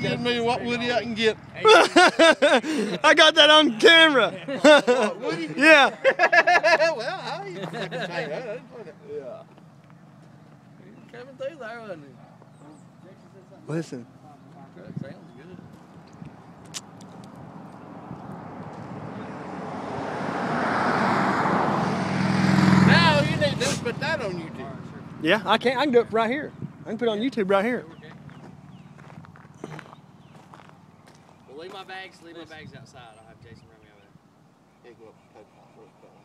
Give me what Woody I can get. I got that on camera. What, Woody? Yeah. Well, I ain't fucking saying that. Yeah. He's coming through there, wasn't he? Listen. That sounds good. Now you need to put that on YouTube. Yeah, I can do it right here. I can put it on YouTube right here. Well, leave my bags outside. I'll have Jason bring me over there. Hey, go up and touch my first button.